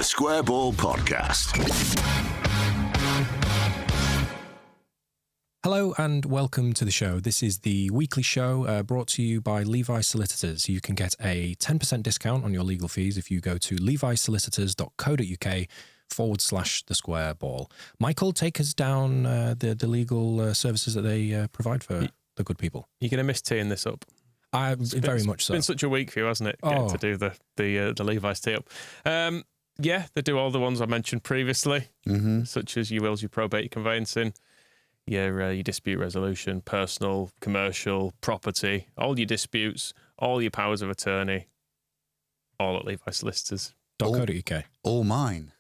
The Square Ball Podcast. Hello and welcome to the show. This is the weekly show brought to you by Levi Solicitors. You can get a 10% discount on your legal fees if you go to levisolicitors.co.uk/the square ball. Michael, take us down the legal services that they provide for the good people. You're going to miss teeing this up. Very much so. It's been such a week for you, hasn't it? Getting to do the Levi's tee up. Yeah, they do all the ones I mentioned previously, such as your wills, your probate, your conveyancing, your dispute resolution, personal, commercial, property, all your disputes, all your powers of attorney, all at Levi Solicitors. .co.uk. All mine.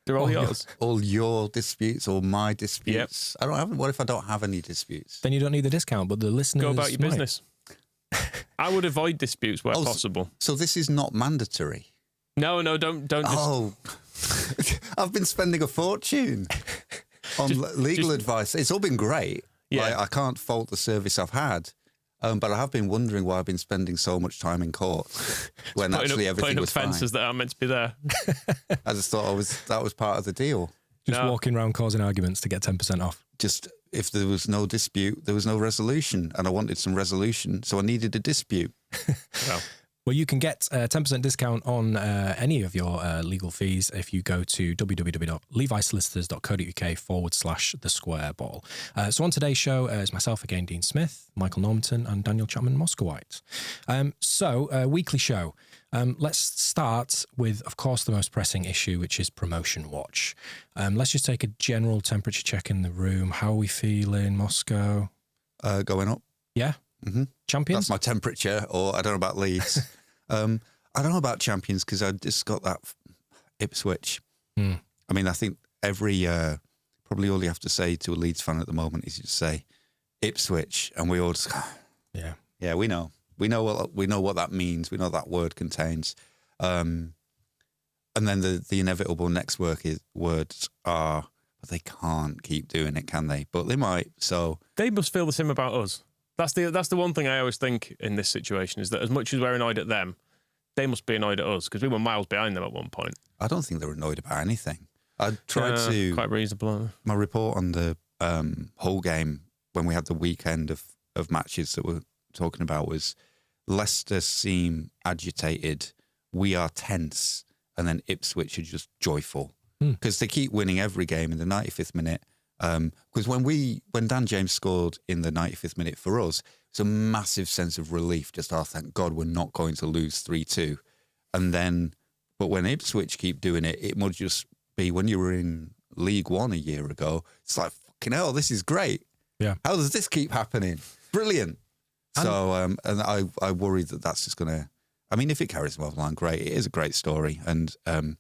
They're all yours. All your disputes, all my disputes. Yep. What if I don't have any disputes? Then you don't need the discount, but the listeners Go about your might. business. I would avoid disputes where possible. So this is not mandatory? No, don't just... Oh, I've been spending a fortune on legal advice. It's all been great. Yeah. I can't fault the service I've had. But I have been wondering why I've been spending so much time in court when actually everything was fine. Putting up fences that aren't meant to be there. I just thought that was part of the deal. Just walking around causing arguments to get 10% off. Just if there was no dispute, there was no resolution. And I wanted some resolution, so I needed a dispute. Well, you can get a 10% discount on any of your legal fees if you go to www.levisolicitors.co.uk/the square ball. So on today's show is myself again, Dean Smith, Michael Normanton and Daniel Chapman Moskowite. Weekly show. Let's start with, of course, the most pressing issue, which is Promotion Watch. Let's just take a general temperature check in the room. How are we feeling, Moscow? Going up. Yeah? Mm-hmm. Champions? That's my temperature, or I don't know about Leeds. I don't know about champions because I just got that Ipswich. I mean, I think probably all you have to say to a Leeds fan at the moment is you just say Ipswich, and we all just yeah, we know what that means. We know what that word contains, and then the inevitable next words are, but they can't keep doing it, can they? But they might. So they must feel the same about us. That's the one thing I always think in this situation is that as much as we're annoyed at them, they must be annoyed at us because we were miles behind them at one point. I don't think they're annoyed about anything. I tried to... Quite reasonable. My report on the whole game when we had the weekend of matches that we're talking about was Leicester seem agitated, we are tense, and then Ipswich are just joyful because they keep winning every game in the 95th minute. Because when Dan James scored in the 95th minute for us, it's a massive sense of relief. Just, thank God we're not going to lose 3-2. But when Ipswich keep doing it, it must just be when you were in League One a year ago. It's like, fucking hell, this is great. Yeah. How does this keep happening? Brilliant. So, and I worry that that's just going to, I mean, if it carries them over the line, great. It is a great story. And I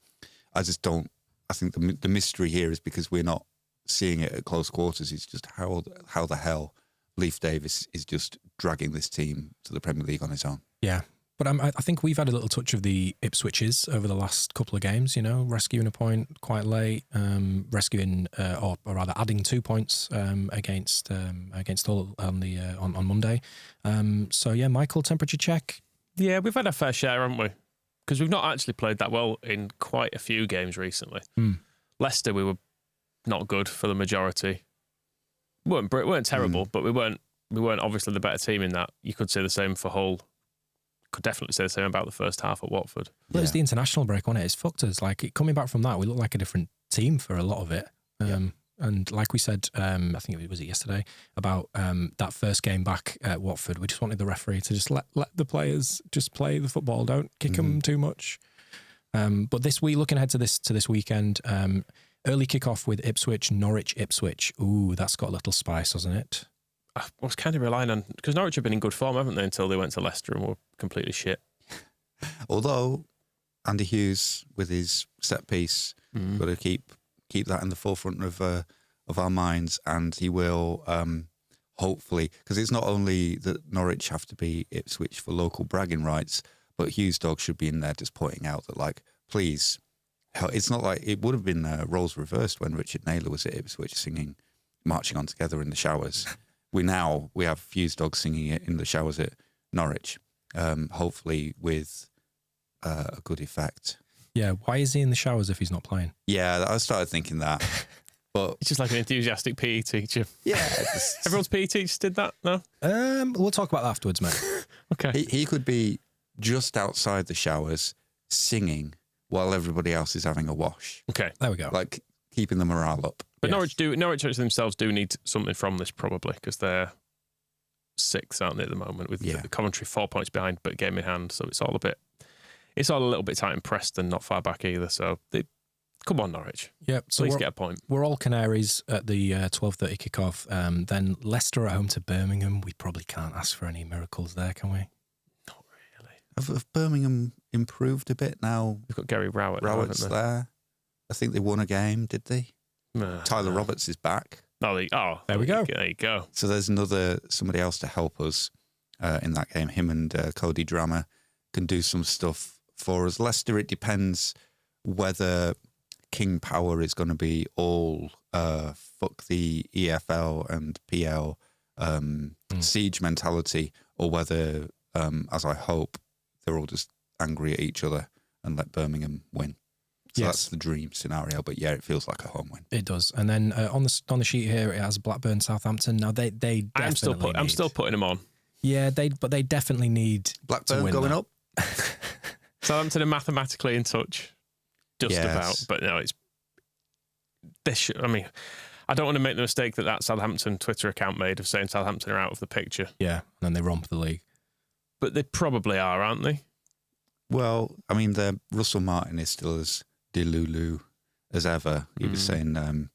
think the mystery here is because we're not seeing it at close quarters. It's just how the hell Leif Davis is just dragging this team to the Premier League on his own. Yeah. But I think we've had a little touch of the Ipswiches over the last couple of games, rescuing a point quite late, rescuing, or rather adding 2 points against Hull on Monday. Michael, temperature check? Yeah, we've had a fair share, haven't we? Because we've not actually played that well in quite a few games recently. Leicester, we were not good for the majority. We weren't terrible, but we weren't obviously the better team in that. You could say the same for Hull. Could definitely say the same about the first half at Watford. Well, it was the international break, wasn't it? It's fucked us. Like, coming back from that, we looked like a different team for a lot of it. And like we said, I think it was yesterday, about that first game back at Watford, we just wanted the referee to just let the players just play the football. Don't kick them too much. But this week, looking ahead to this weekend, early kick-off with Norwich-Ipswich. Ooh, that's got a little spice, hasn't it? I was kind of relying on... Because Norwich have been in good form, haven't they, until they went to Leicester and were completely shit. Although, Andy Hughes, with his set piece, got to keep that in the forefront of our minds, and he will hopefully... Because it's not only that Norwich have to be Ipswich for local bragging rights, but Hughes' dog should be in there just pointing out that, like, please... It's not like it would have been roles reversed when Richard Naylor was at Ipswich singing Marching On Together in the showers. We have Fuse Dog singing it in the showers at Norwich, hopefully with a good effect. Yeah, why is he in the showers if he's not playing? Yeah, I started thinking that. But It's just like an enthusiastic PE teacher. yeah, Everyone's PE teachers did that, no? We'll talk about that afterwards, mate. Okay. he could be just outside the showers singing while everybody else is having a wash, Okay. There we go. like keeping the morale up. But Yes. Norwich themselves do need something from this probably because they're 6th, aren't they, at the moment, with the Coventry 4 points behind, but game in hand. So it's all a little bit tight and Preston not far back either. So come on, Norwich. Yep. So Please get a point. We're all Canaries at the 12:30 kickoff. Then Leicester at home to Birmingham. We probably can't ask for any miracles there, can we? Not really. Have Birmingham improved a bit now? We've got Gary Rowett. Rowett's there. I think they won a game, did they? Tyler Roberts is back. There we go. There you go. So there's somebody else to help us in that game. Him and Cody Drammer can do some stuff for us. Leicester, it depends whether King Power is going to be all fuck the EFL and PL siege mentality, or whether, as I hope, they're all just angry at each other and let Birmingham win. So that's the dream scenario. But yeah, it feels like a home win. It does. And then on the sheet here, it has Blackburn, Southampton. Now they definitely I'm still putting them on. Yeah, but they definitely need Blackburn to win going that. up. Southampton are mathematically in touch, just about. But no, I mean, I don't want to make the mistake that Southampton Twitter account made of saying Southampton are out of the picture. Yeah, and then they romp the league. But they probably are, aren't they? Well, I mean, Russell Martin is still as delulu as ever. He was saying,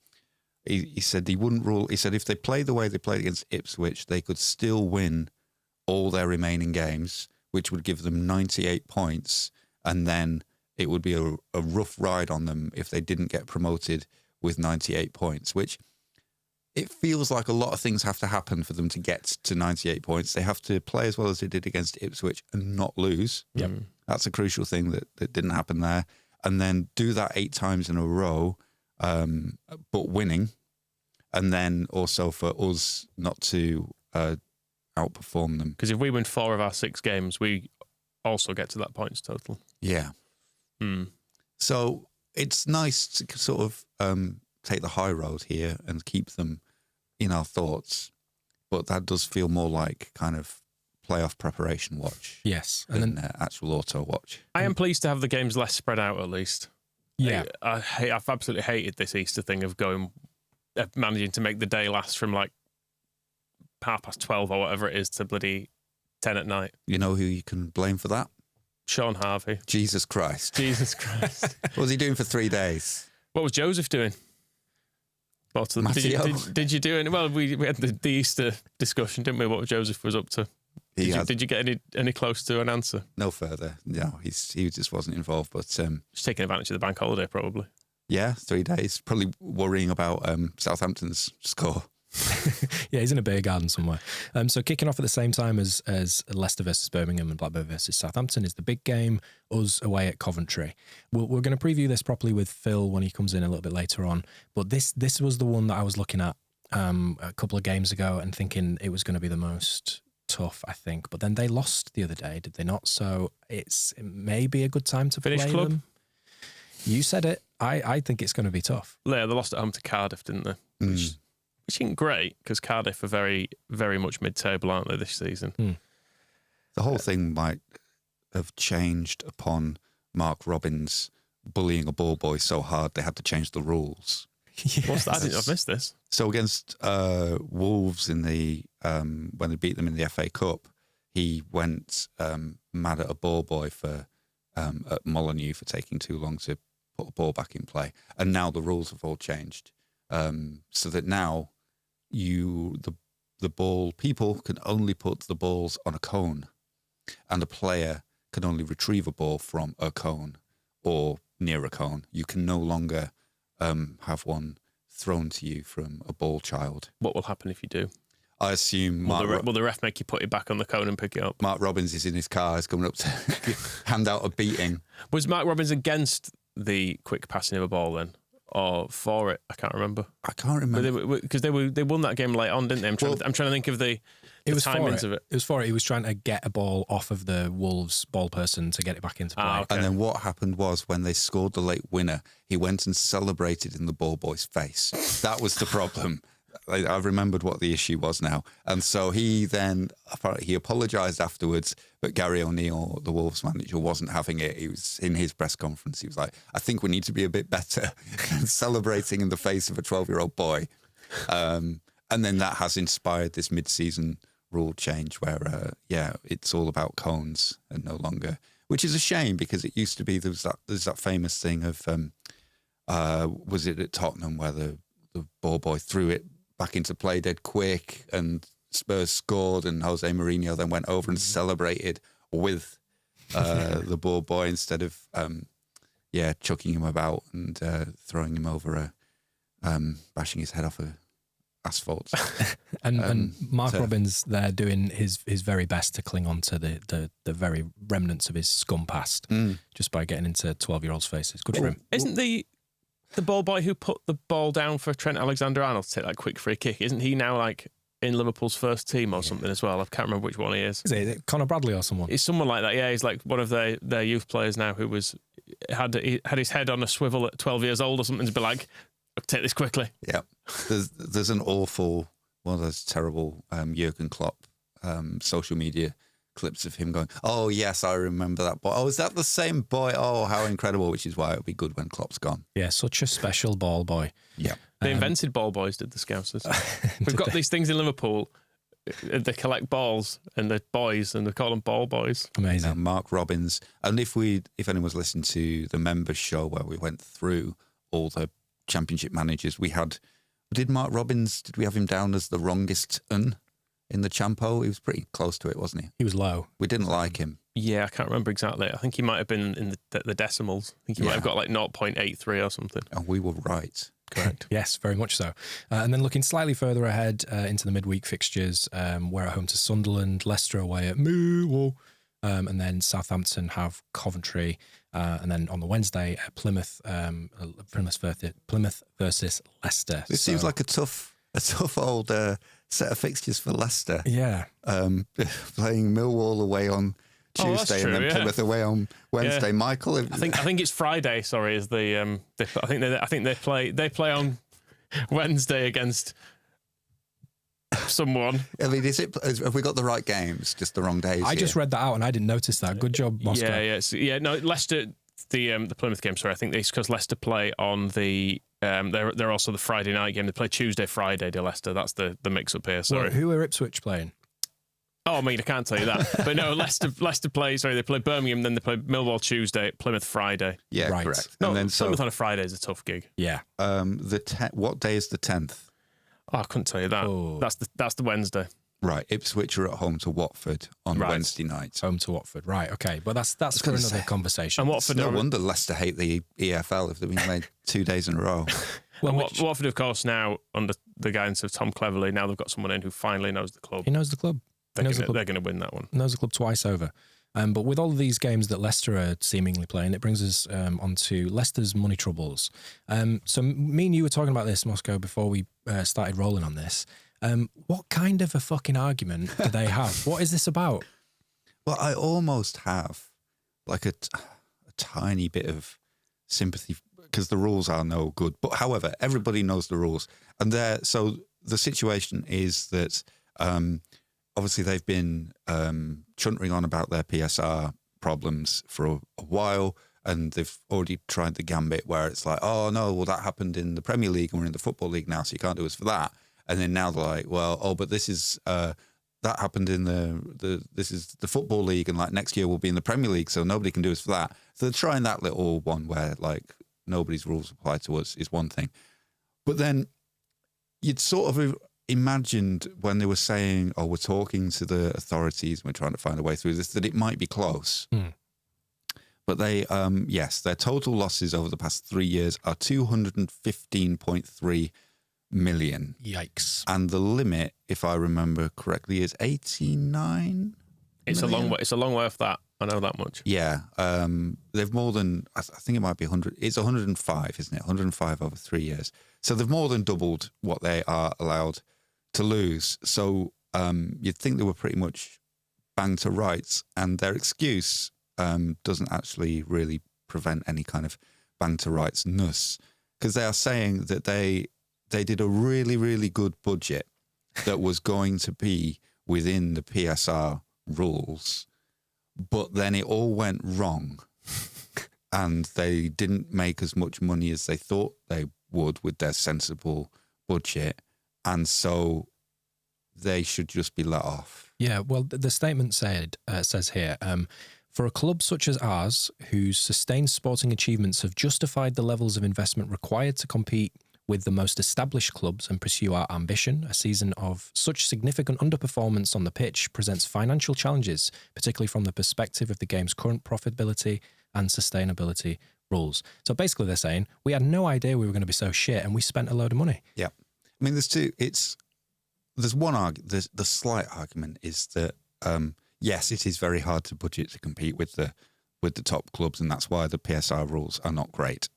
he said he wouldn't rule. He said if they play the way they played against Ipswich, they could still win all their remaining games, which would give them 98 points. And then it would be a rough ride on them if they didn't get promoted with 98 points, which it feels like a lot of things have to happen for them to get to 98 points. They have to play as well as they did against Ipswich and not lose. Yep. That's a crucial thing that didn't happen there. And then do that 8 times in a row, but winning. And then also for us not to outperform them. Because if we win 4 of our 6 games, we also get to that points total. Yeah. So it's nice to sort of take the high road here and keep them in our thoughts. But that does feel more like kind of playoff preparation watch. Yes. And then actual auto watch. I am pleased to have the games less spread out at least. Yeah. I've absolutely hated this Easter thing of managing to make the day last from like 12:30 or whatever it is to bloody 10 at night. You know who you can blame for that? Sean Harvey. Jesus Christ. Jesus Christ. What was he doing for 3 days? What was Joseph doing? Did you do any? Well, we had the Easter discussion, didn't we? What Joseph was up to. Did you get any close to an answer? No further. No, he just wasn't involved. But just taking advantage of the bank holiday, probably. Yeah, 3 days. Probably worrying about Southampton's score. Yeah, he's in a beer garden somewhere. So kicking off at the same time as Leicester versus Birmingham and Blackburn versus Southampton is the big game, us away at Coventry. We're going to preview this properly with Phil when he comes in a little bit later on. But this was the one that I was looking at a couple of games ago and thinking it was going to be the most tough, I think. But then they lost the other day, did they not? So it may be a good time to Finish play club. them. You said it. I think it's going to be tough. Yeah, they lost at home to Cardiff, didn't they? Which isn't great because Cardiff are very, very much mid-table, aren't they, this season? The whole thing might have changed upon Mark Robbins bullying a ball boy so hard they had to change the rules. Yes. What's that? I've missed this. So against Wolves in the when they beat them in the FA Cup, he went mad at a ball boy at Molineux for taking too long to put a ball back in play. And now the rules have all changed, so that now the ball people can only put the balls on a cone, and a player can only retrieve a ball from a cone or near a cone. You can no longer have one thrown to you from a ball child. What will happen if you do? I assume Will the ref make you put it back on the cone and pick it up? Mark Robbins is in his car, is coming up to hand out a beating. Was Mark Robbins against the quick passing of a ball then? or for it. I can't remember. I can't remember. Because they won that game late on, didn't they? I'm trying to think of the timings of it. It was for it. He was trying to get a ball off of the Wolves ball person to get it back into play. Okay. And then what happened was when they scored the late winner, he went and celebrated in the ball boy's face. That was the problem. I've remembered what the issue was now. And so he apologised afterwards, but Gary O'Neill, the Wolves manager, wasn't having it. He was in his press conference. He was like, I think we need to be a bit better than celebrating in the face of a 12-year-old boy. And then that has inspired this mid-season rule change where, it's all about cones and no longer, which is a shame because it used to be, there's that famous thing of, was it at Tottenham where the ball boy threw it back into play dead quick and Spurs scored and Jose Mourinho then went over and celebrated with the ball boy instead of chucking him about and throwing him over bashing his head off a asphalt. and Mark Robbins there doing his very best to cling on to the very remnants of his scum past just by getting into 12-year-olds' faces. Good for him. Isn't the ball boy who put the ball down for Trent Alexander-Arnold to take that quick free kick, isn't he now like in Liverpool's first team or something as well? I can't remember which one he is. Is it Conor Bradley or someone? He's someone like that, yeah. He's like one of their youth players now who had his head on a swivel at 12 years old or something to be like, take this quickly. Yeah. There's an awful, one of those terrible Jurgen Klopp social media clips of him going, oh, yes, I remember that boy. Oh, is that the same boy? Oh, how incredible, which is why it'll be good when Klopp's gone. Yeah, such a special ball boy. Yeah. They invented ball boys, did the Scousers. We've got these things in Liverpool. They collect balls and they're boys and they call them ball boys. Amazing. Now, Mark Robbins, and if anyone's listened to the members show where we went through all the championship managers, did Mark Robbins, did we have him down as the wrongest in the Champo? He was pretty close to it, wasn't he? He was low. We didn't like him. Yeah, I can't remember exactly. I think he might have been in the decimals. I think he might have got like 0.83 or something. And we were right. Correct. Yes, very much so. And then looking slightly further ahead into the midweek fixtures, we're at home to Sunderland, Leicester away at Millwall, and then Southampton have Coventry, and then on the Wednesday, Plymouth versus Leicester. This seems like a tough old set of fixtures for Leicester. Yeah. Playing Millwall away on Tuesday and then Plymouth away on Wednesday. Yeah. Michael, I think it's Friday. Sorry, is the I think they play on Wednesday against someone. I mean, have we got the right games? Just the wrong days? I just read that out and I didn't notice that. Good job, Moscow. No, Leicester. The Plymouth game. Sorry, I think it's because Leicester play on the. They're also the Friday night game. They play Tuesday, Friday to Leicester. That's the mix up here. Sorry. Well, who are Ipswich playing? Oh, I mean, I can't tell you that. But no, Leicester play. Sorry, they play Birmingham, then they play Millwall Tuesday, Plymouth Friday. Yeah, right. Correct. No, and then Plymouth on a Friday is a tough gig. Yeah. What day is the 10th? Oh, I couldn't tell you that. Oh. That's the Wednesday. Right, Ipswich are at home to Watford on Wednesday night. Home to Watford, right? Okay, but that's for another conversation. And Watford, no wonder Leicester hate the EFL if they've been made 2 days in a row. Well, Watford, of course, now under the guidance of Tom Cleverley, now they've got someone in who finally knows the club. He knows the club. They're going to win that one. Knows the club twice over. But with all of these games that Leicester are seemingly playing, it brings us onto Leicester's money troubles. So me and you were talking about this, Moscow, before we started rolling on this. What kind of a fucking argument do they have? What is this about? Well, I almost have like a tiny bit of sympathy because the rules are no good. But however, everybody knows the rules. And so the situation is that obviously they've been chuntering on about their PSR problems for a while. And they've already tried the gambit where it's like, oh, no, well, that happened in the Premier League and we're in the Football League now, so you can't do us for that. And then now they're like, well, but this is that happened in this is the Football League, and like next year we'll be in the Premier League, so nobody can do us for that. So they're trying that little one where like nobody's rules apply to us is one thing. But then you'd sort of imagined when they were saying, oh, we're talking to the authorities and we're trying to find a way through this, that it might be close. But they, their total losses over the past 3 years are 215.3 million. Yikes. And the limit, if I remember correctly, is 89 It's million? a long way. It's a long way off that. I know that much. Yeah. They've more than, I think it might be 100. It's 105, isn't it? 105 over 3 years. So they've more than doubled what they are allowed to lose. So you'd think they were pretty much banged to rights, and their excuse doesn't actually really prevent any kind of bang to rights-ness, because they are saying that they did a really, really good budget that was going to be within the PSR rules, but then it all went wrong and they didn't make as much money as they thought they would with their sensible budget, and so they should just be let off. Yeah, well, the statement says here, for a club such as ours, whose sustained sporting achievements have justified the levels of investment required to compete with the most established clubs and pursue our ambition, a season of such significant underperformance on the pitch presents financial challenges, particularly from the perspective of the game's current profitability and sustainability rules. So basically they're saying, we had no idea we were going to be so shit and we spent a load of money. Yeah. I mean, there's one argument, the slight argument is that, yes, it is very hard to budget to compete with the top clubs, and that's why the PSR rules are not great.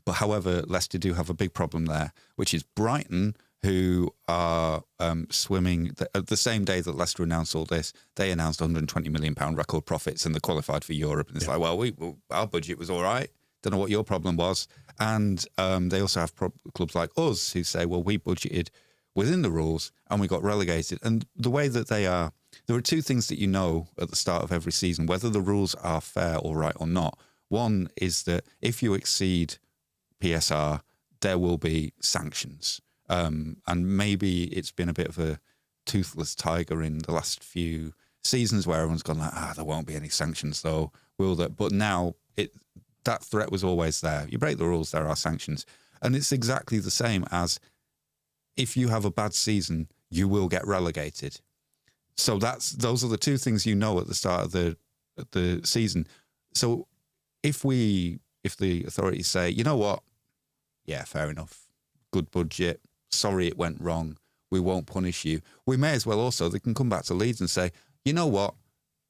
But however, Leicester do have a big problem there, which is Brighton, who are swimming the same day that Leicester announced all this. They announced £120 million record profits, and they qualified for Europe. And it's like, well, our budget was all right. Don't know what your problem was. And they also have clubs like us who say, well, we budgeted within the rules and we got relegated. And the way that they are, there are two things that you know at the start of every season, whether the rules are fair or right or not. One is that if you exceed PSR, there will be sanctions. And maybe it's been a bit of a toothless tiger in the last few seasons where everyone's gone like, there won't be any sanctions though, will there? But now that threat was always there. You break the rules, there are sanctions. And it's exactly the same as if you have a bad season, you will get relegated. So those are the two things you know at the start of the season. So if the authorities say, you know what, yeah, fair enough, good budget, sorry it went wrong, we won't punish you. We may as well also, they can come back to Leeds and say, you know what,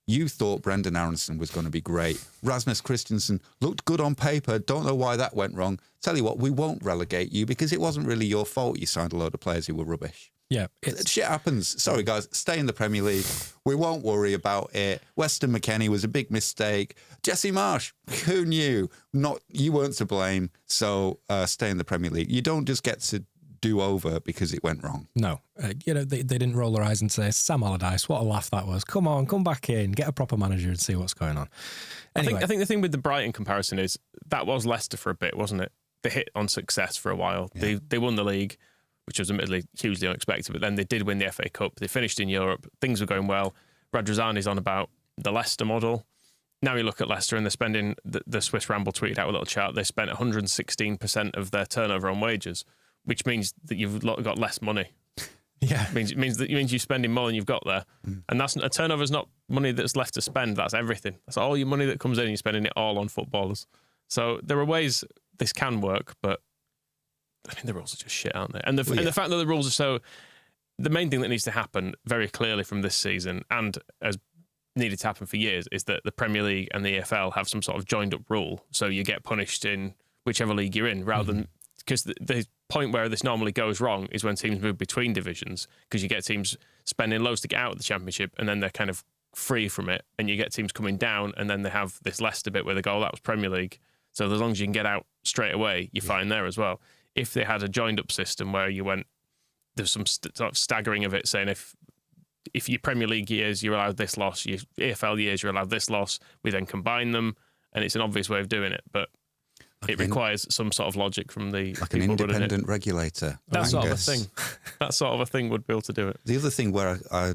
you thought Brendan Aronson was going to be great. Rasmus Christensen looked good on paper. Don't know why that went wrong. Tell you what, we won't relegate you because it wasn't really your fault you signed a load of players who were rubbish. Yeah. Shit happens. Sorry, guys. Stay in the Premier League. We won't worry about it. Weston McKennie was a big mistake. Jesse Marsh, who knew? You weren't to blame. So stay in the Premier League. You don't just get to do over because it went wrong. No. They didn't roll their eyes and say, Sam Allardyce, what a laugh that was. Come on, come back in, get a proper manager and see what's going on. Anyway. I think the thing with the Brighton comparison is that was Leicester for a bit, wasn't it? They hit on success for a while. Yeah. They won the league, which was admittedly hugely unexpected, but then they did win the FA Cup. They finished in Europe. Things were going well. Radrizzani's on about the Leicester model. Now you look at Leicester and they're spending, the Swiss Ramble tweeted out a little chart, they spent 116% of their turnover on wages, which means that you've got less money. Yeah. It means you're spending more than you've got there. And a turnover is not money that's left to spend, that's everything. That's all your money that comes in and you're spending it all on footballers. So there are ways this can work, but I mean, the rules are just shit, aren't they? And the fact that the rules are so... The main thing that needs to happen very clearly from this season, and has needed to happen for years, is that the Premier League and the EFL have some sort of joined-up rule, so you get punished in whichever league you're in, rather than... Because the point where this normally goes wrong is when teams move between divisions, because you get teams spending loads to get out of the Championship, and then they're kind of free from it, and you get teams coming down, and then they have this Leicester bit where they go, that was Premier League. So as long as you can get out straight away, you're fine there as well. If they had a joined-up system where you went, there's some sort of staggering of it, saying if your Premier League years, you're allowed this loss, your EFL years, you're allowed this loss, we then combine them, and it's an obvious way of doing it, but it requires some sort of logic from the like an independent regulator. That sort of a thing. That sort of a thing would be able to do it. The other thing where I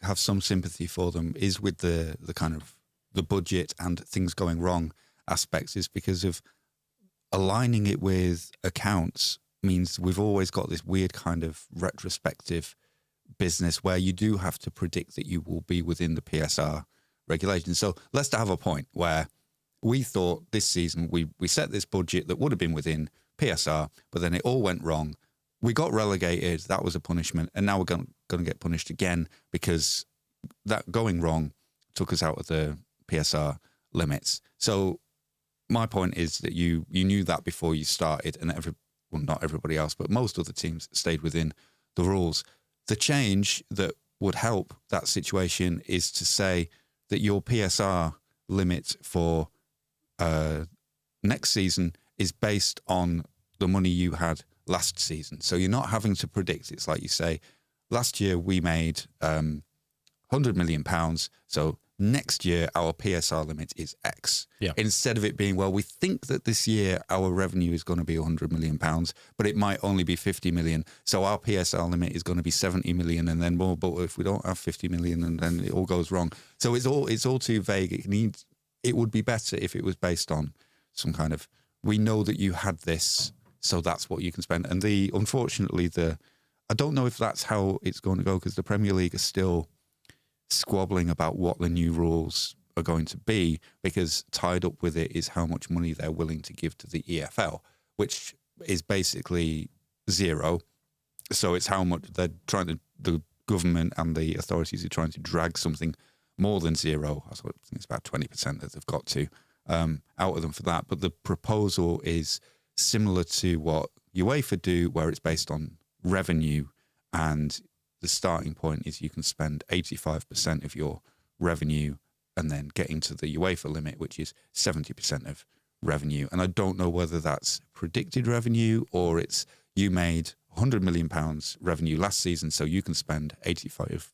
have some sympathy for them is with the kind of the budget and things going wrong aspects, is because of aligning it with accounts means we've always got this weird kind of retrospective business where you do have to predict that you will be within the PSR regulations. So let's have a point where we thought this season we set this budget that would have been within PSR, but then it all went wrong. We got relegated. That was a punishment. And now we're going to get punished again because that going wrong took us out of the PSR limits. So my point is that you knew that before you started, and not everybody else, but most other teams stayed within the rules. The change that would help that situation is to say that your PSR limit for next season is based on the money you had last season. So you're not having to predict. It's like you say, last year we made £100 million. So next year our PSR limit is X. Yeah. Instead of it being, well, we think that this year our revenue is going to be £100 million, but it might only be 50 million. So our PSR limit is going to be 70 million and then more. But if we don't have 50 million, and then it all goes wrong. So it's all too vague. It would be better if it was based on some kind of, we know that you had this, so that's what you can spend. And unfortunately, I don't know if that's how it's going to go, because the Premier League is still squabbling about what the new rules are going to be, because tied up with it is how much money they're willing to give to the EFL, which is basically zero. So it's how much they're trying to, the government and the authorities are trying to drag something more than zero. I think it's about 20% that they've got to out of them for that. But the proposal is similar to what UEFA do, where it's based on revenue, and the starting point is you can spend 85% of your revenue and then getting to the UEFA limit, which is 70% of revenue. And I don't know whether that's predicted revenue or it's you made £100 million revenue last season, so you can spend 85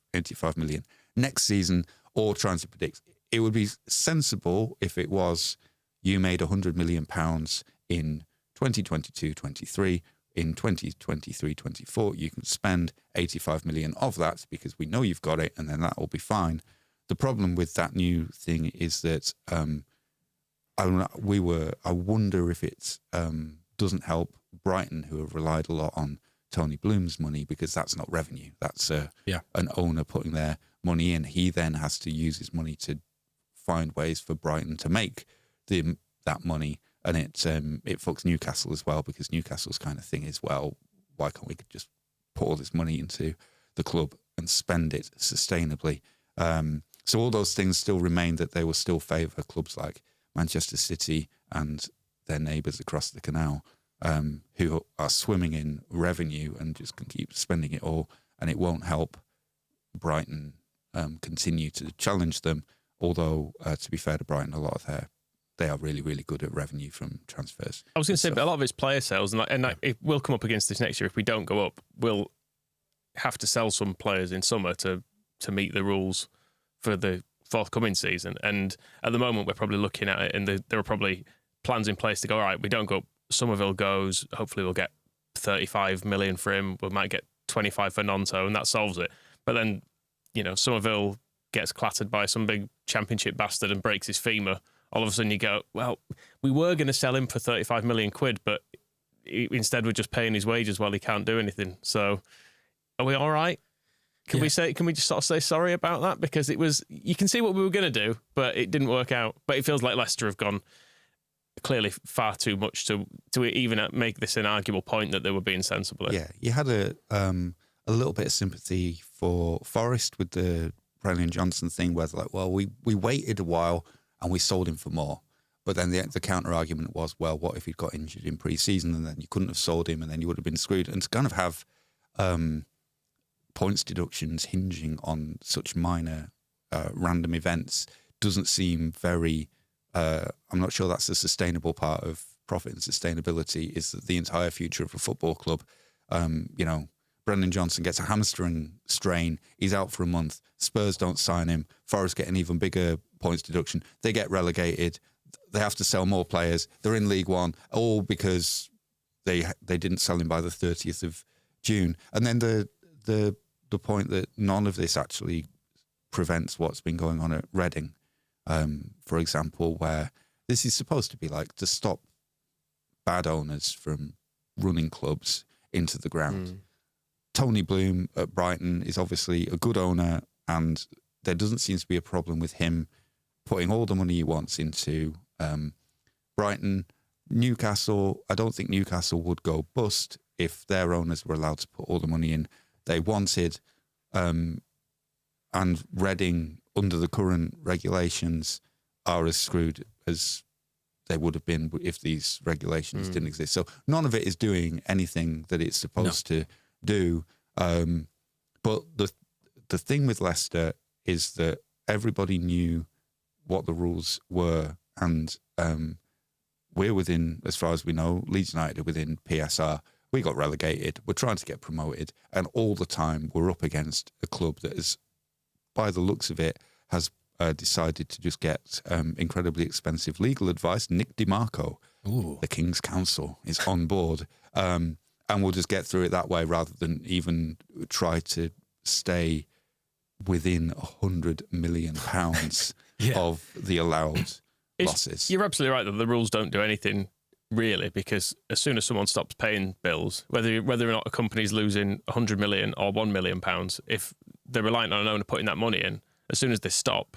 million next season, or trying to predict. It would be sensible if it was you made £100 million in 2022-23, in 2023-24, you can spend 85 million of that because we know you've got it, and then that will be fine. The problem with that new thing is that I wonder if it doesn't help Brighton, who have relied a lot on Tony Bloom's money, because that's not revenue. That's an owner putting their money in. He then has to use his money to find ways for Brighton to make that money. And it fucks Newcastle as well, because Newcastle's kind of thing is, well, why can't we just put all this money into the club and spend it sustainably? So all those things still remain, that they will still favour clubs like Manchester City and their neighbours across the canal, who are swimming in revenue and just can keep spending it all. And it won't help Brighton continue to challenge them. Although, to be fair to Brighton, a lot of they are really, really good at revenue from transfers. I was going to say, but a lot of it's player sales, and it will come up against this next year. If we don't go up, we'll have to sell some players in summer to meet the rules for the forthcoming season. And at the moment, we're probably looking at it, and there are probably plans in place to go, all right, we don't go up, Somerville goes, hopefully we'll get 35 million for him, we might get 25 for Nonto, and that solves it. But then, Somerville gets clattered by some big championship bastard and breaks his femur. All of a sudden you go, well, we were going to sell him for 35 million quid, but instead we're just paying his wages while he can't do anything. So are we all right? Can we just sort of say sorry about that? Because you can see what we were going to do, but it didn't work out. But it feels like Leicester have gone clearly far too much to even make this an arguable point that they were being sensible. Yeah, you had a little bit of sympathy for Forest with the Brennan Johnson thing, where they're like, well, we waited a while and we sold him for more. But then the counter argument was, well, what if he'd got injured in pre-season and then you couldn't have sold him and then you would have been screwed? And to kind of have points deductions hinging on such minor random events doesn't seem very... I'm not sure that's the sustainable part of profit and sustainability, is that the entire future of a football club. Brendan Johnson gets a hamstring strain. He's out for a month. Spurs don't sign him. Forest get an even bigger points deduction. They get relegated. They have to sell more players. They're in League One, all because they didn't sell him by the 30th of June. And then the point that none of this actually prevents what's been going on at Reading, for example, where this is supposed to be like to stop bad owners from running clubs into the ground. Tony Bloom at Brighton is obviously a good owner, and there doesn't seem to be a problem with him putting all the money he wants into Brighton. Newcastle, I don't think Newcastle would go bust if their owners were allowed to put all the money in they wanted. And Reading, under the current regulations, are as screwed as they would have been if these regulations didn't exist. So none of it is doing anything that it's supposed to do. But the thing with Leicester is that everybody knew what the rules were, and we're within, as far as we know, Leeds United are within PSR. We got relegated. We're trying to get promoted, and all the time we're up against a club that is, by the looks of it, has decided to just get incredibly expensive legal advice. Nick DiMarco, the King's Counsel, is on board, and we'll just get through it that way rather than even try to stay within £100 million of the allowed losses. You're absolutely right that the rules don't do anything really, because as soon as someone stops paying bills, whether or not a company's losing 100 million or £1 million, if they're reliant on an owner putting that money in, as soon as they stop,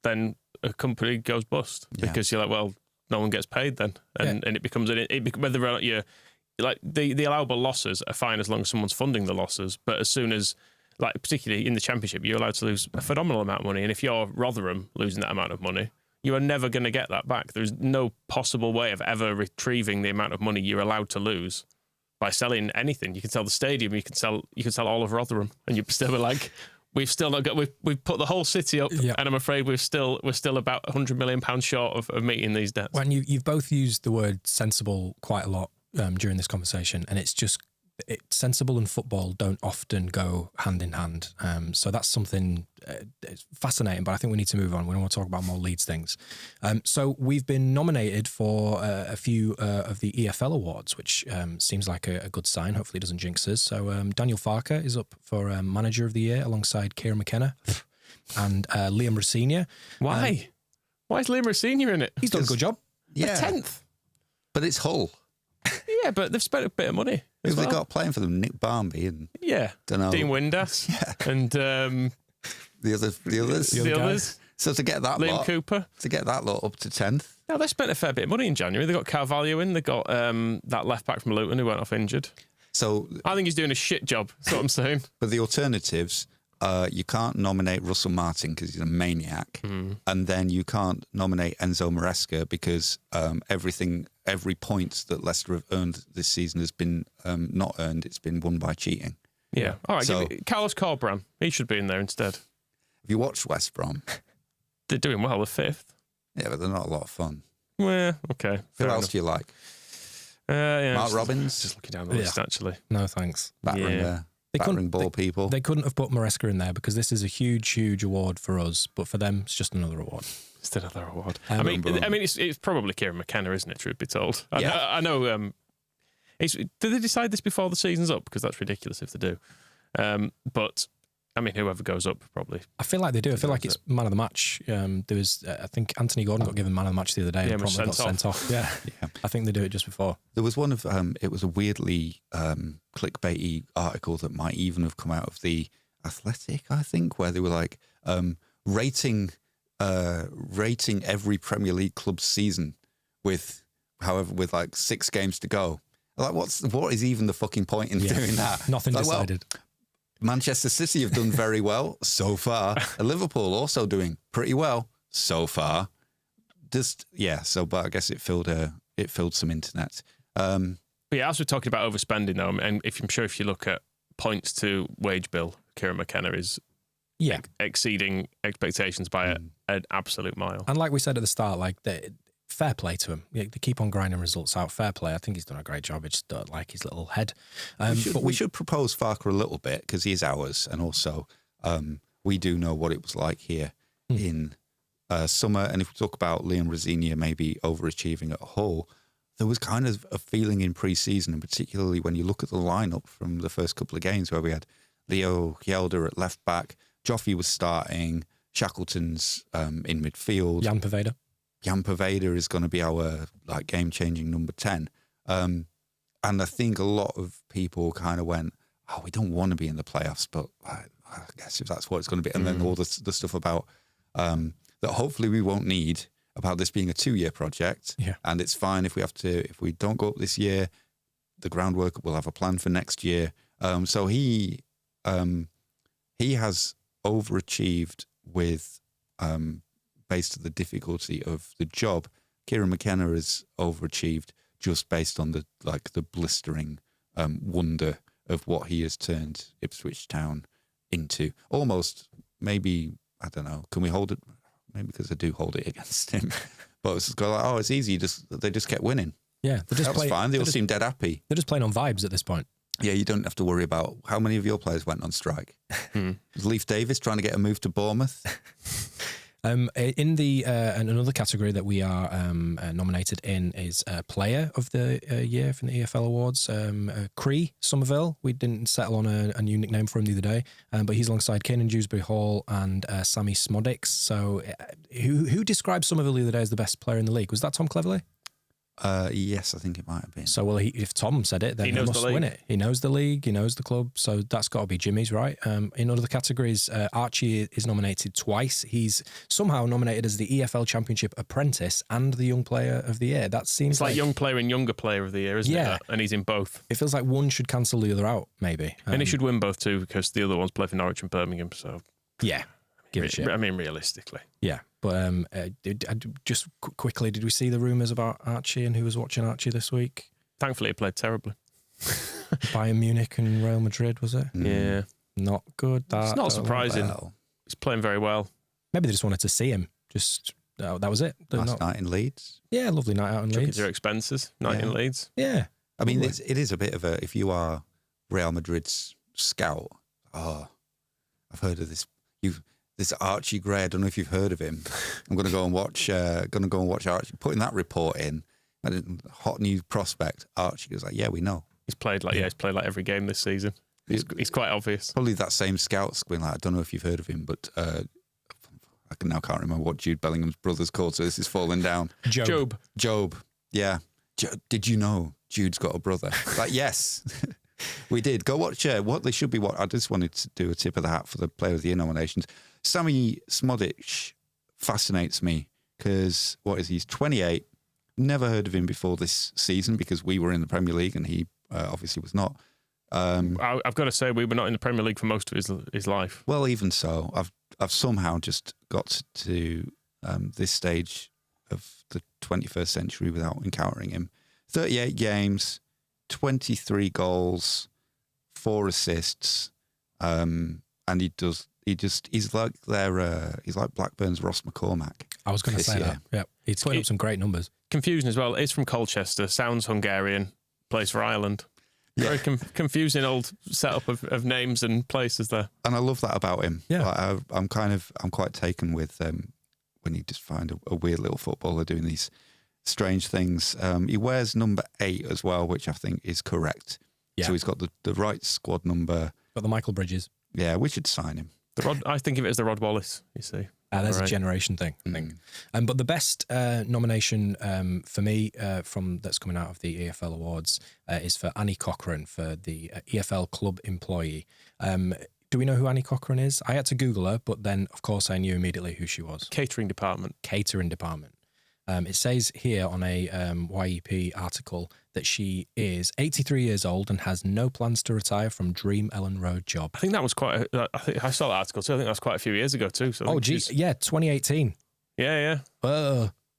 then a company goes bust because you're like, well, no one gets paid then, and it becomes whether or not you're like the allowable losses are fine as long as someone's funding the losses, but as soon as, like particularly in the Championship, you're allowed to lose a phenomenal amount of money, and if you're Rotherham losing that amount of money, you are never going to get that back. There's no possible way of ever retrieving the amount of money you're allowed to lose by selling anything. You can sell the stadium, you can sell all of Rotherham, and you'd still be like, we've still not got. We've put the whole city up, and I'm afraid we're still about £100 million short of meeting these debts. When you've both used the word sensible quite a lot during this conversation, and it's just sensible and football don't often go hand in hand. So that's something it's fascinating, but I think we need to move on. We don't want to talk about more Leeds things. So we've been nominated for a few of the EFL awards, which seems like a good sign. Hopefully it doesn't jinx us. So Daniel Farke is up for Manager of the Year alongside Kieran McKenna and Liam Rosenior. Why? Why is Liam Rosenior in it? He's done a good job. Yeah. 10th. But it's Hull. Yeah, but they've spent a bit of money. Who've they got playing for them? Nick Barmby and Dean Windass and the others. So to get that Liam Cooper, to get that lot up to 10th. Now they spent a fair bit of money in January. They got Carvalho in. They got that left back from Luton who went off injured. So I think he's doing a shit job. That's what I'm saying. But the alternatives, you can't nominate Russell Martin because he's a maniac, and then you can't nominate Enzo Maresca because every point that Leicester have earned this season has been not earned. It's been won by cheating. Yeah. All right. So, Carlos Corberán. He should be in there instead. Have you watched West Brom? They're doing well. They're 5th. Yeah, but they're not a lot of fun. Well, okay. Who else do you like? Mark Robbins? Just looking down the list, actually. No, thanks. Battering ball people. They couldn't have put Maresca in there because this is a huge, huge award for us, but for them, it's just another award. Just another award. I mean, it's probably Kieran McKenna, isn't it? Truth be told, I know. Did they decide this before the season's up? Because that's ridiculous if they do. But I mean, whoever goes up probably. I feel like they do. I feel like it's man of the match. There was, I think, Anthony Gordon got given man of the match the other day. Yeah, and probably got sent off. Yeah, I think they do it just before. There was one of it was a weirdly clickbaity article that might even have come out of the Athletic, I think, where they were like rating every Premier League club's season with like 6 games to go. Like, what is even the fucking point in doing that? Nothing decided. Well, Manchester City have done very well so far. And Liverpool also doing pretty well so far. But I guess it filled some internet. But yeah, as we're talking about overspending though, and I'm sure if you look at points to wage bill, Kieran McKenna is exceeding expectations by an absolute mile. And like we said at the start, fair play to him. They keep on grinding results out. Fair play. I think he's done a great job. It's just like his little head. We should propose Farke a little bit because he's ours, and also we do know what it was like here in summer. And if we talk about Liam Rosenior maybe overachieving at Hull, there was kind of a feeling in pre-season, and particularly when you look at the lineup from the first couple of games where we had Leo Hjelde at left back, Joffrey was starting, Shackleton's in midfield. Jan Poveda is going to be our game-changing number 10. And I think a lot of people kind of went, we don't want to be in the playoffs, but I guess if that's what it's going to be. And then all the stuff about that hopefully we won't need, about this being a 2-year project. Yeah. And it's fine if we don't go up this year, the groundwork, we'll have a plan for next year. So he has overachieved with based on the difficulty of the job. Kieran McKenna has overachieved just based on the blistering wonder of what he has turned Ipswich Town into. Almost, maybe, I don't know, can we hold it? Maybe because I do hold it against him. But it's like, it's easy. They just kept winning. Yeah, that was fine. They all seem dead happy. They're just playing on vibes at this point. Yeah, you don't have to worry about how many of your players went on strike. Was Leif Davis trying to get a move to Bournemouth? In the another category that we are nominated in is Player of the Year from the EFL Awards. Cree Somerville. We didn't settle on a new nickname for him the other day, but he's alongside Kiernan Dewsbury Hall and Sammy Smodics. So, who described Somerville the other day as the best player in the league? Was that Tom Cleverley? Yes, I think it might have been. So, if Tom said it, then he must win it. He knows the league, he knows the club, so that's got to be Jimmy's, right? In other categories, Archie is nominated twice. He's somehow nominated as the EFL Championship Apprentice and the Young Player of the Year. That seems like Young Player and Younger Player of the Year, isn't it? And he's in both. It feels like one should cancel the other out, maybe. And he should win both too, because the other ones play for Norwich and Birmingham, so... Yeah. Give a shit. I mean, realistically. Yeah, but just quickly, did we see the rumours about Archie and who was watching Archie this week? Thankfully, he played terribly. Bayern Munich and Real Madrid, was it? Yeah. Not good. It's not surprising. Well. He's playing very well. Maybe they just wanted to see him. Just that was it. Last night in Leeds. Yeah, lovely night out in Leeds. Your expenses, night in Leeds. Yeah. I mean, it is a bit of a, if you are Real Madrid's scout, I've heard of this. This Archie Gray, I don't know if you've heard of him. I'm going to go and watch. Archie. Putting that report in, and hot new prospect. Archie goes like, "Yeah, we know. He's played like he's played like every game this season. He's quite obvious. Probably that same scout's going like, I don't know if you've heard of him, but I can't remember what Jude Bellingham's brother's called. So this is falling down. Job. Yeah. Did you know Jude's got a brother? Like, yes. We did. Go watch what they should be. I just wanted to do a tip of the hat for the Player of the Year nominations. Sammy Smodic fascinates me because he's 28. Never heard of him before this season because we were in the Premier League and he obviously was not. I've got to say we were not in the Premier League for most of his life. Well, even so, I've somehow just got to this stage of the 21st century without encountering him. 38 games, 23 goals, 4 assists, and he's like Blackburn's Ross McCormack. I was going to say that. Yeah, he's putting up some great numbers. Confusing as well. Is from Colchester, sounds Hungarian, plays for Ireland. Yeah. Very confusing old setup of names and places there. And I love that about him. Yeah, like, I'm quite taken with when you just find a weird little footballer doing these strange things. He wears number 8 as well, which I think is correct. Yeah. So he's got the right squad number. Got the Michael Bridges. Yeah, we should sign him. I think of it as the Rod Wallace, you see. There's a generation thing, I think. But the best nomination for me from that's coming out of the EFL Awards is for Annie Cochran for the EFL Club Employee. Do we know who Annie Cochran is? I had to Google her, but then, of course, I knew immediately who she was. Catering department. It says here on a YEP article that she is 83 years old and has no plans to retire from Dream Ellen Road job. I think that was I think I saw that article too. I think that was quite a few years ago too. So 2018. Yeah.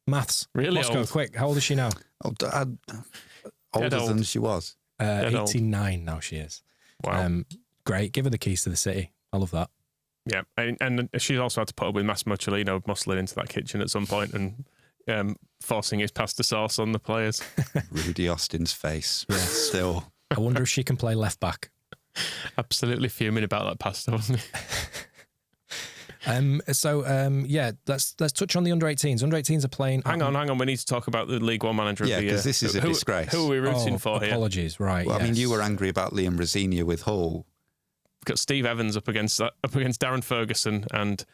Maths. Really Let's go quick. How old is she now? Older than she was. 89 now she is. Wow. Great. Give her the keys to the city. I love that. Yeah, and she's also had to put up with Massimo Cellino muscling into that kitchen at some point and forcing his pasta sauce on the players. Rudy Austin's face. Yeah, still. I wonder if she can play left back. Absolutely fuming about that pasta, wasn't he? Let's touch on the under-18s. Under-18s are playing... Hang on. We need to talk about the League One Manager of the Year. Yeah, because this is a disgrace. Who are we rooting for here? Apologies, right. Well, yes. I mean, you were angry about Liam Rosenior with Hull. We've got Steve Evans up against Darren Ferguson and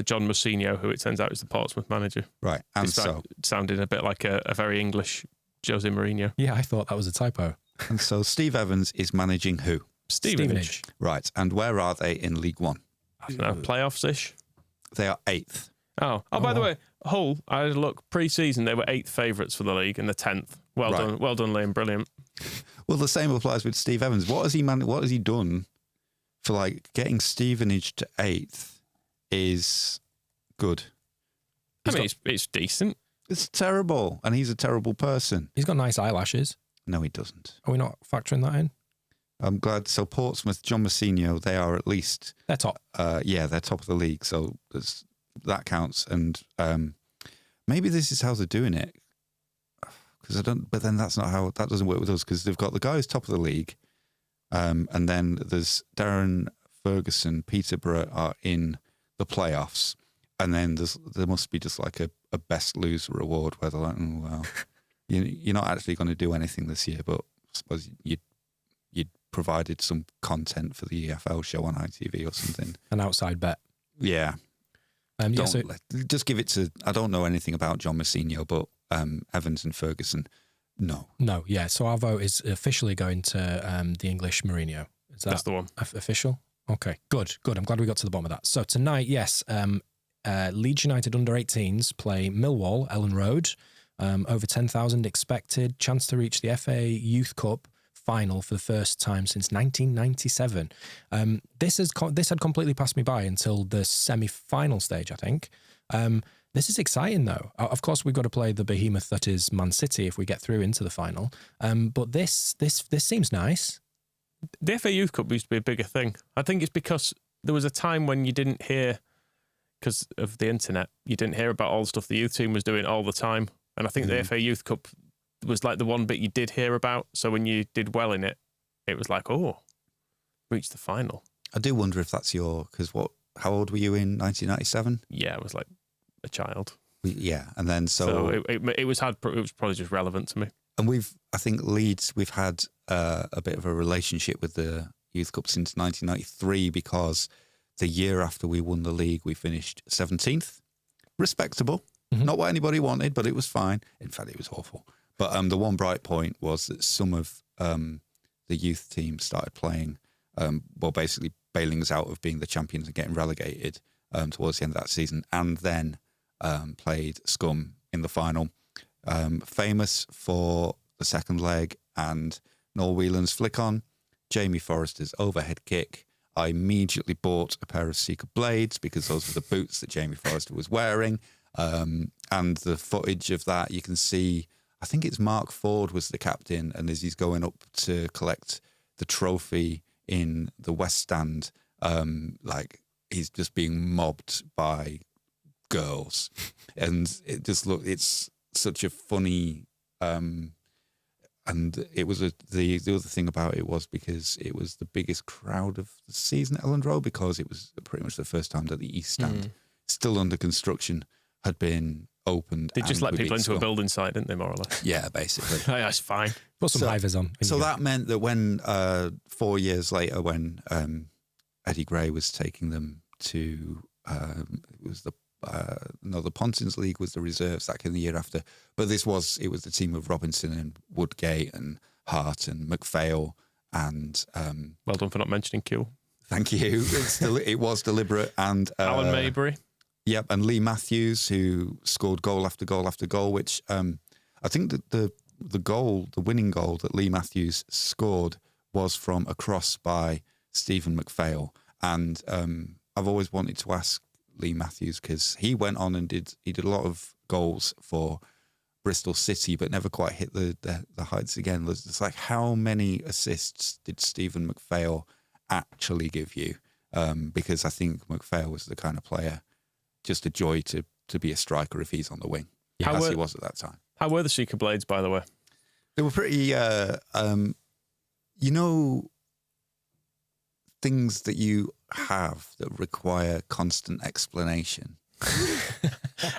John Mousinho, who it turns out is the Portsmouth manager. Right, and so... Sounded a bit like a very English Jose Mourinho. Yeah, I thought that was a typo. And so Steve Evans is managing who? Stevenage. Right, and where are they in League One? I don't know, playoffs-ish? They are 8th. Oh, by the way, Hull, I had a look, pre-season, they were 8th favourites for the league and the 10th. Well done, Liam, brilliant. Well, the same applies with Steve Evans. What has he done for getting Stevenage to 8th is good. It's decent. It's terrible, and he's a terrible person. He's got nice eyelashes. No, he doesn't. Are we not factoring that in? I'm glad. So Portsmouth, John Mousinho, they are at least... They're top. Yeah, they're top of the league, so that counts. And maybe this is how they're doing it. Because I don't... But then that's not how... That doesn't work with us, because they've got the guys top of the league, and then there's Darren Ferguson, Peterborough are in the playoffs, and then there must be just like a best loser award where they're like, oh, well, you're not actually going to do anything this year, but I suppose you'd provided some content for the EFL show on ITV or something. An outside bet. Yeah. Just give it to... I don't know anything about John Mousinho, but Evans and Ferguson, no. No, yeah. So our vote is officially going to the English Mourinho. That's the one. Official? Okay, good. I'm glad we got to the bottom of that. So tonight, yes, Leeds United under-18s play Millwall, Ellen Road. Over 10,000 expected. Chance to reach the FA Youth Cup final for the first time since 1997. This had completely passed me by until the semi-final stage, I think. This is exciting, though. Of course, we've got to play the behemoth that is Man City if we get through into the final. But this seems nice. The FA Youth Cup used to be a bigger thing. I think it's because there was a time when you didn't hear, because of the internet, you didn't hear about all the stuff the youth team was doing all the time. And I think the FA Youth Cup was like the one bit you did hear about. So when you did well in it, it was like, oh, reached the final. I do wonder if that's because how old were you in 1997? Yeah, I was like a child. And then so it was probably just relevant to me. And I think Leeds, we've had a bit of a relationship with the Youth Cup since 1993 because the year after we won the league, we finished 17th. Respectable. Mm-hmm. Not what anybody wanted, but it was fine. In fact, it was awful. But the one bright point was that some of the youth teams started playing, basically bailing us out of being the champions and getting relegated towards the end of that season, and then played Scum in the final. Famous for the second leg and Noel Whelan's flick on, Jamie Forrester's overhead kick. I immediately bought a pair of Seeker blades because those were the boots that Jamie Forrester was wearing. And the footage of that, you can see, I think it's Mark Ford was the captain, and as he's going up to collect the trophy in the West Stand, he's just being mobbed by girls. And it's such a funny, and it was the other thing about it was because it was the biggest crowd of the season at Elland Road, because it was pretty much the first time that the East Stand, still under construction, had been opened. They just let people into a building site, didn't they, more or less? Yeah, basically. That's fine. Put some hivers on. So that meant that when 4 years later, when Eddie Gray was taking them to, it was the Pontins League was the reserves that came the year after. But it was the team of Robinson and Woodgate and Hart and McPhail and... well done for not mentioning Kew. Thank you. It was deliberate. And Alan Maybury. Yep, and Lee Matthews, who scored goal after goal after goal, which I think that the winning goal that Lee Matthews scored was from a cross by Stephen McPhail. And I've always wanted to ask Lee Matthews, because he went on and did a lot of goals for Bristol City, but never quite hit the heights again. It's like, how many assists did Stephen McPhail actually give you? Because I think McPhail was the kind of player, just a joy to be a striker if he's on the wing, as he was at that time. How were the Seeker blades, by the way? They were pretty, things that you have that require constant explanation.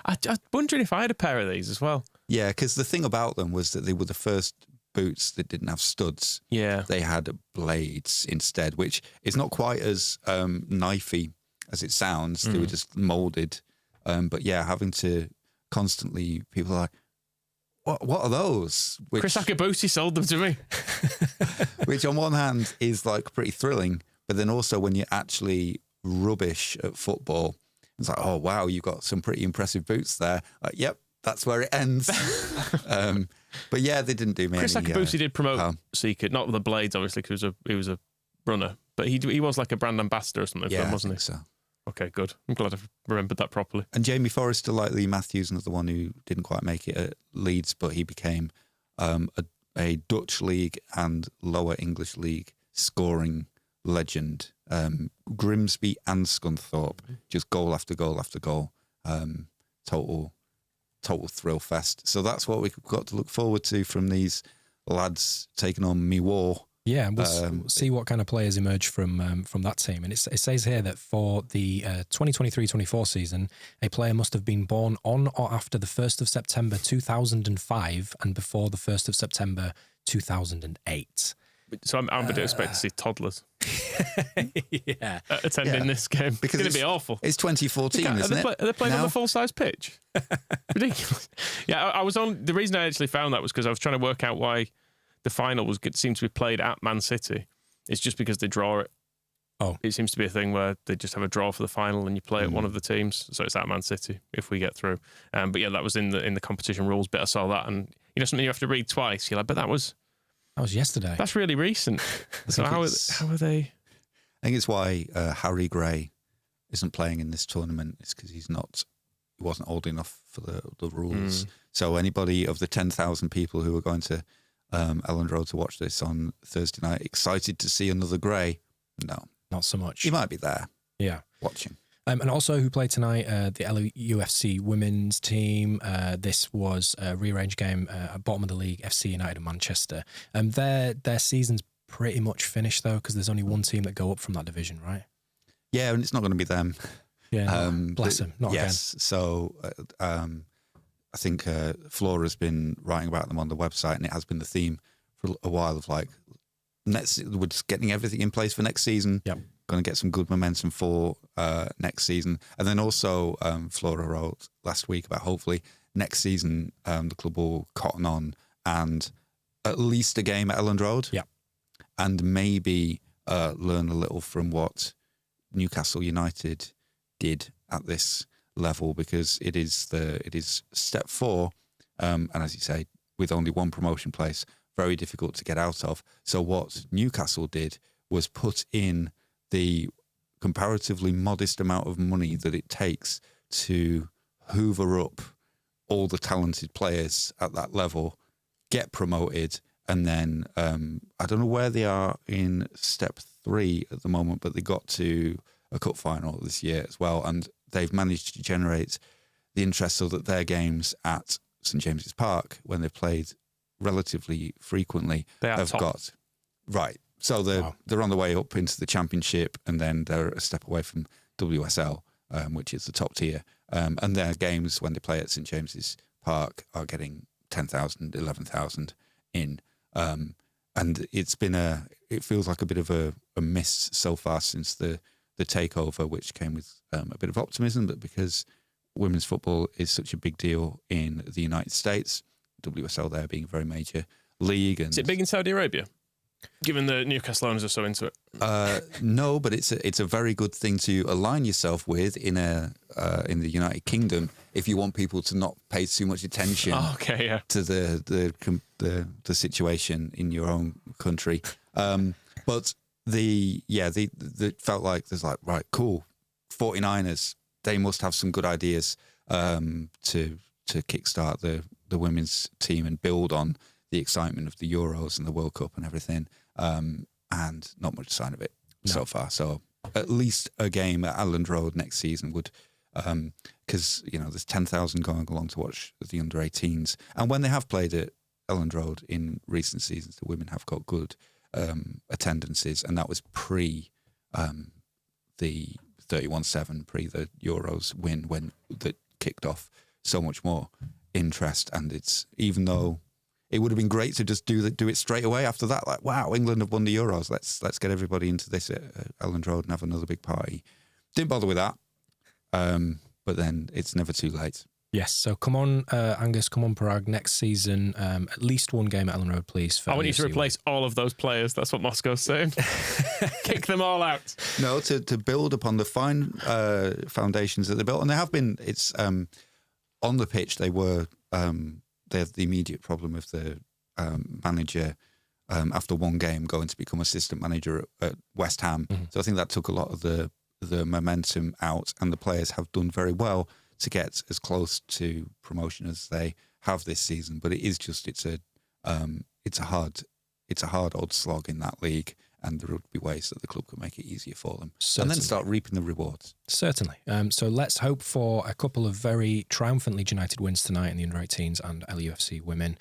I'm wondering if I had a pair of these as well. Yeah, because the thing about them was that they were the first boots that didn't have studs. Yeah. They had blades instead, which is not quite as knifey as it sounds. They were just moulded. But yeah, having to constantly, people are like, what are those? Chris Akabusi sold them to me. Which on one hand is like pretty thrilling, but then also when you're actually rubbish at football, it's like, oh wow, you've got some pretty impressive boots there. Like, yep, that's where it ends. But yeah, they didn't do me Chris any... Akabusi did promote Seeker, not with the blades, obviously, because he was a runner, but he was like a brand ambassador or something for them, wasn't he? So. Okay, good. I'm glad I've remembered that properly. And Jamie Forrester, like Lee Matthews, another one who didn't quite make it at Leeds, but he became a Dutch league and lower English league scoring legend. Grimsby and Scunthorpe, just goal after goal after goal. Total thrill fest. So that's what we've got to look forward to from these lads taking on Miwar. Yeah, we'll see what kind of players emerge from that team. And it says here that for the 2023-24 season, a player must have been born on or after the 1st of September 2005 and before the 1st of September 2008. So I'm going to expect to see toddlers attending this game. Because it's going to be awful. It's 2014, isn't it? Are they playing now? on a full-size pitch? Ridiculous. Yeah, I was on. The reason I actually found that was because I was trying to work out why the final seemed to be played at Man City. It's just because they draw it. Oh. It seems to be a thing where they just have a draw for the final and you play at one of the teams. So it's at Man City if we get through. But yeah, that was in the competition rules bit. I saw that, and something you have to read twice. You're like, but that was yesterday. That's really recent. So how are they? I think it's why Harry Gray isn't playing in this tournament. It's because he wasn't old enough for the rules. So anybody of the 10,000 people who are going to Elland Road to watch this on Thursday night, excited to see another Gray? No, not so much. He might be there. Yeah, watching. And also, who played tonight? The LUFC women's team. This was a rearranged game at bottom of the league, FC United of Manchester. Their season's pretty much finished though, because there's only one team that go up from that division, right? Yeah, and it's not going to be them. Yeah, bless them. Not yes. Again. So I think Flora's been writing about them on the website, and it has been the theme for a while of like, we're just getting everything in place for next season. Yep. Going to get some good momentum for next season. And then also Flora wrote last week about hopefully next season the club will cotton on and at least a game at Elland Road. Yeah. And maybe learn a little from what Newcastle United did at this level, because it is step 4, and as you say, with only one promotion place, very difficult to get out of. So what Newcastle did was put in the comparatively modest amount of money that it takes to hoover up all the talented players at that level, get promoted, and then I don't know where they are in step 3 at the moment, but they got to a cup final this year as well, and they've managed to generate the interest so that their games at St James's Park, when they've played relatively frequently, have got right. So they're on the way up into the Championship, and then they're a step away from WSL, which is the top tier. And their games, when they play at St James's Park, are getting 10,000, 11,000 in. And it feels like a bit of a miss so far since the takeover, which came with a bit of optimism, but because women's football is such a big deal in the United States, WSL there being a very major league. And is it big in Saudi Arabia? Given the Newcastle owners are so into it. No, but it's a very good thing to align yourself with in the United Kingdom if you want people to not pay too much attention to the situation in your own country. But they felt like there's like, right, cool, 49ers, they must have some good ideas to kickstart the women's team and build on the excitement of the Euros and the World Cup and everything, and not much sign of it so far. So at least a game at Elland Road next season would, because there's 10,000 going along to watch the under 18s, and when they have played at Elland Road in recent seasons, the women have got good attendances, and that was pre the 31-7, pre the Euros win when that kicked off so much more interest. And it's, even though it would have been great to just do it straight away after that, like, wow, England have won the Euros, let's get everybody into this at Elland Road and have another big party. Didn't bother with that, but then it's never too late. Yes, so come on, Angus, come on, Parag, next season, at least one game at Elland Road, please. I want you to replace all of those players. That's what Moscow's saying. Kick them all out. No, to build upon the fine foundations that they built, and they have been. It's on the pitch. They have the immediate problem of the manager after one game going to become assistant manager at West Ham. Mm-hmm. So I think that took a lot of the the momentum out, and the players have done very well to get as close to promotion as they have this season. But it is just it's a hard old slog in that league, and there would be ways that the club could make it easier for them. Certainly. And then start reaping the rewards. Certainly. So let's hope for a couple of very triumphant Leeds United wins tonight in the under-18s and LUFC women,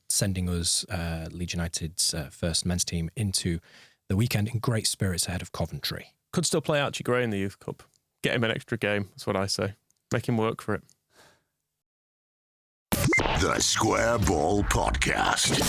sending us Leeds United's first men's team into the weekend in great spirits ahead of Coventry. Could still play Archie Gray in the Youth Cup. Get him an extra game, that's what I say. Make him work for it. The Square Ball Podcast.